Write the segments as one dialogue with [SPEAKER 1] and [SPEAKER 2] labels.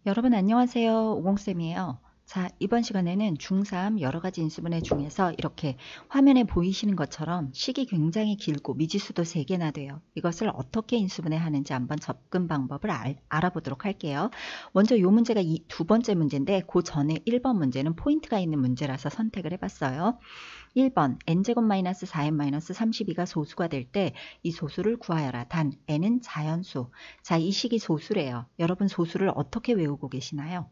[SPEAKER 1] 여러분 안녕하세요. 오공쌤이에요. 자, 이번 시간에는 중3 여러 가지 인수분해 중에서 이렇게 화면에 보이시는 것처럼 식이 굉장히 길고 미지수도 3개나 돼요. 이것을 어떻게 인수분해 하는지 한번 접근 방법을 알아보도록 할게요. 먼저 이 문제가 두 번째 문제인데 그 전에 1번 문제는 포인트가 있는 문제라서 선택을 해봤어요. 1번 n제곱 마이너스 4n 마이너스 32가 소수가 될 때 이 소수를 구하여라. 단 n은 자연수. 자, 이 식이 소수래요. 여러분 소수를 어떻게 외우고 계시나요?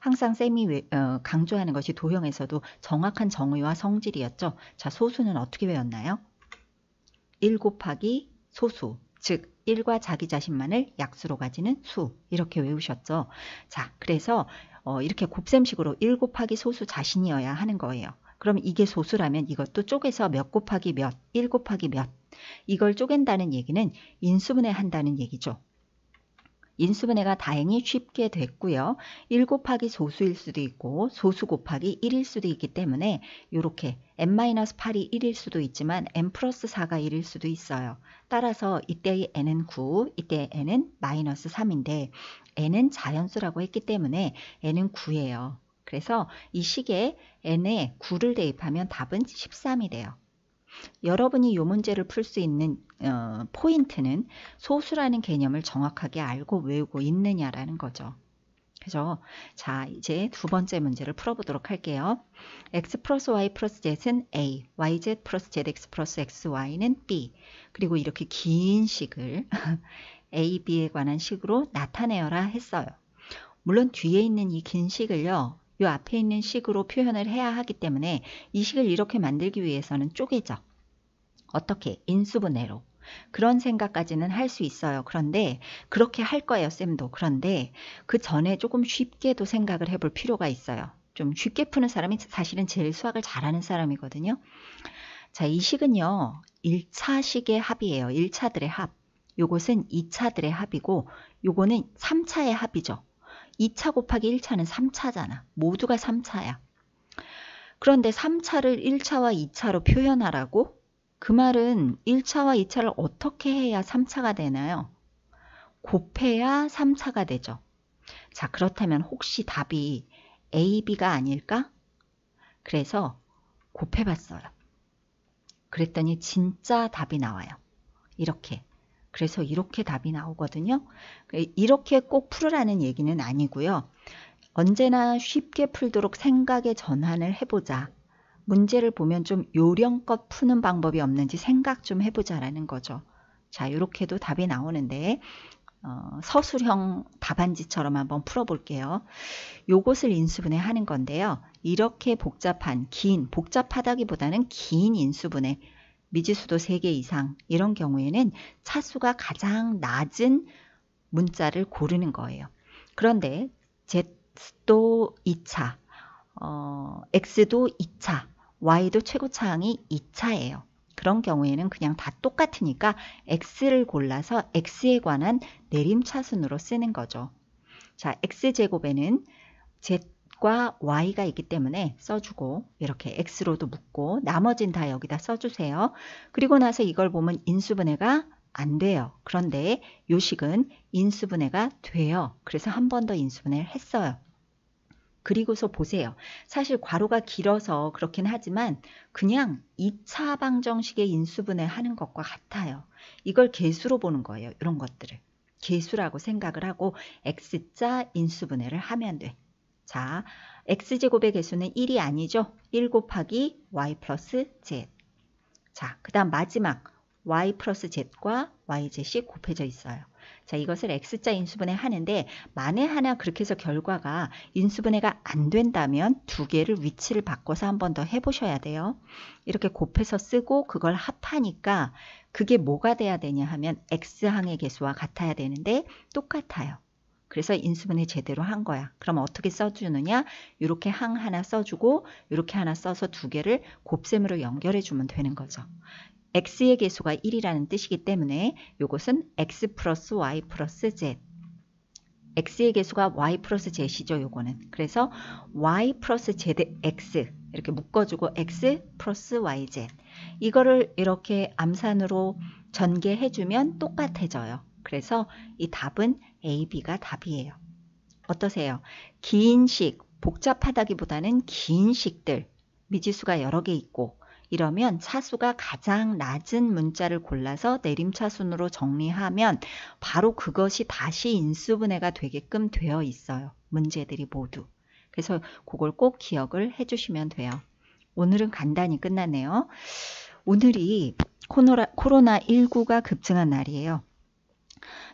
[SPEAKER 1] 항상 쌤이 강조하는 것이 도형에서도 정확한 정의와 성질이었죠. 자, 소수는 어떻게 외웠나요? 1 곱하기 소수, 즉 1과 자기 자신만을 약수로 가지는 수, 이렇게 외우셨죠. 자, 그래서 이렇게 곱셈식으로 1 곱하기 소수 자신이어야 하는 거예요. 그럼 이게 소수라면 이것도 쪼개서 몇 곱하기 몇, 1 곱하기 몇, 이걸 쪼갠다는 얘기는 인수분해 한다는 얘기죠. 인수분해가 다행히 쉽게 됐고요. 1 곱하기 소수일 수도 있고 소수 곱하기 1일 수도 있기 때문에 이렇게 n-8이 1일 수도 있지만 n 플러스 4가 1일 수도 있어요. 따라서 이때의 n은 9, 이때의 n은 마이너스 3인데 n은 자연수라고 했기 때문에 n은 9예요. 그래서 이 식에 n에 9를 대입하면 답은 13이 돼요. 여러분이 이 문제를 풀 수 있는 포인트는 소수라는 개념을 정확하게 알고 외우고 있느냐라는 거죠. 그죠? 자, 이제 두 번째 문제를 풀어보도록 할게요. x 플러스 y 플러스 z는 a, yz 플러스 zx 플러스 xy는 b. 그리고 이렇게 긴 식을 a, b에 관한 식으로 나타내어라 했어요. 물론 뒤에 있는 이 긴 식을요. 이 앞에 있는 식으로 표현을 해야 하기 때문에 이 식을 이렇게 만들기 위해서는 쪼개죠. 어떻게? 인수분해로. 그런 생각까지는 할 수 있어요. 그런데 그렇게 할 거예요, 쌤도. 그런데 그 전에 조금 쉽게도 생각을 해볼 필요가 있어요. 좀 쉽게 푸는 사람이 사실은 제일 수학을 잘하는 사람이거든요. 자, 이 식은요. 1차식의 합이에요. 1차들의 합. 요것은 2차들의 합이고 요거는 3차의 합이죠. 2차 곱하기 1차는 3차잖아. 모두가 3차야. 그런데 3차를 1차와 2차로 표현하라고? 그 말은 1차와 2차를 어떻게 해야 3차가 되나요? 곱해야 3차가 되죠. 자, 그렇다면 혹시 답이 A, B가 아닐까? 그래서 곱해봤어요. 그랬더니 진짜 답이 나와요. 이렇게. 그래서 이렇게 답이 나오거든요. 이렇게 꼭 풀으라는 얘기는 아니고요. 언제나 쉽게 풀도록 생각의 전환을 해보자. 문제를 보면 좀 요령껏 푸는 방법이 없는지 생각 좀 해보자라는 거죠. 자, 이렇게도 답이 나오는데 서술형 답안지처럼 한번 풀어볼게요. 요것을 인수분해 하는 건데요. 이렇게 복잡한, 복잡하다기보다는 긴 인수분해, 미지수도 3개 이상 이런 경우에는 차수가 가장 낮은 문자를 고르는 거예요. 그런데 Z도 2차, X도 2차, Y도 최고차항이 2차예요. 그런 경우에는 그냥 다 똑같으니까 X를 골라서 X에 관한 내림차순으로 쓰는 거죠. 자, X제곱에는 Z과 Y가 있기 때문에 써주고 이렇게 X로도 묶고 나머진 다 여기다 써주세요. 그리고 나서 이걸 보면 인수분해가 안 돼요. 그런데 요 식은 인수분해가 돼요. 그래서 한 번 더 인수분해를 했어요. 그리고서 보세요. 사실 괄호가 길어서 그렇긴 하지만 그냥 2차 방정식의 인수분해 하는 것과 같아요. 이걸 개수로 보는 거예요. 이런 것들을. 개수라고 생각을 하고 X자 인수분해를 하면 돼. 자, X제곱의 개수는 1이 아니죠. 1 곱하기 Y 플러스 Z. 자, 그 다음 마지막 Y 플러스 Z과 YZ이 곱해져 있어요. 자, 이것을 X자 인수분해 하는데 만에 하나 그렇게 해서 결과가 인수분해가 안 된다면 두 개를 위치를 바꿔서 한 번 더 해보셔야 돼요. 이렇게 곱해서 쓰고 그걸 합하니까 그게 뭐가 돼야 되냐 하면 X항의 개수와 같아야 되는데 똑같아요. 그래서 인수분해 제대로 한 거야. 그럼 어떻게 써주느냐? 이렇게 항 하나 써주고 이렇게 하나 써서 두 개를 곱셈으로 연결해 주면 되는 거죠. x의 개수가 1이라는 뜻이기 때문에 이것은 x 플러스 y 플러스 z. x의 개수가 y 플러스 z이죠. 요거는. 그래서 y 플러스 zx 이렇게 묶어주고 x 플러스 yz. 이거를 이렇게 암산으로 전개해주면 똑같아져요. 그래서 이 답은 A, B가 답이에요. 어떠세요? 긴 식, 복잡하다기보다는 긴 식들, 미지수가 여러 개 있고 이러면 차수가 가장 낮은 문자를 골라서 내림차순으로 정리하면 바로 그것이 다시 인수분해가 되게끔 되어 있어요. 문제들이 모두. 그래서 그걸 꼭 기억을 해주시면 돼요. 오늘은 간단히 끝났네요. 오늘이 코로나19가 급증한 날이에요.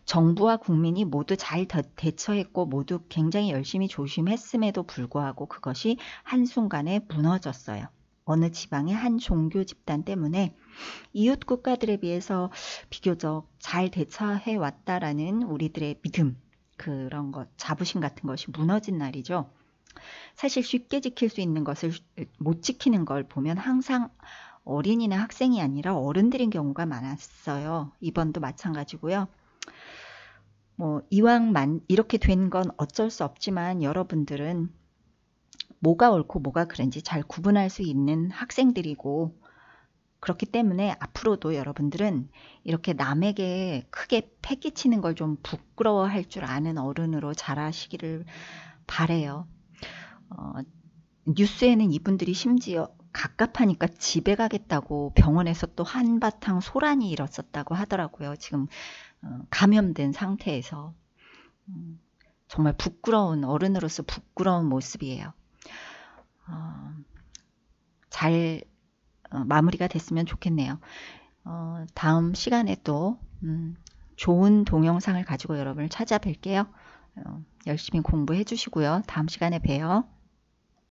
[SPEAKER 1] 정부와 국민이 모두 잘 대처했고 모두 굉장히 열심히 조심했음에도 불구하고 그것이 한순간에 무너졌어요. 어느 지방의 한 종교 집단 때문에 이웃 국가들에 비해서 비교적 잘 대처해 왔다라는 우리들의 믿음, 그런 것, 자부심 같은 것이 무너진 날이죠. 사실 쉽게 지킬 수 있는 것을 못 지키는 걸 보면 항상 어린이나 학생이 아니라 어른들인 경우가 많았어요. 이번도 마찬가지고요. 뭐 이왕 이렇게 된 건 어쩔 수 없지만 여러분들은 뭐가 옳고 뭐가 그른지 잘 구분할 수 있는 학생들이고 그렇기 때문에 앞으로도 여러분들은 이렇게 남에게 크게 패기치는 걸 좀 부끄러워할 줄 아는 어른으로 자라시기를 바래요. 뉴스에는 이분들이 심지어 갑갑하니까 집에 가겠다고 병원에서 또 한바탕 소란이 일었었다고 하더라고요. 지금 감염된 상태에서. 정말 부끄러운, 어른으로서 부끄러운 모습이에요. 잘 마무리가 됐으면 좋겠네요. 다음 시간에 또 좋은 동영상을 가지고 여러분을 찾아뵐게요. 열심히 공부해 주시고요. 다음 시간에 봬요.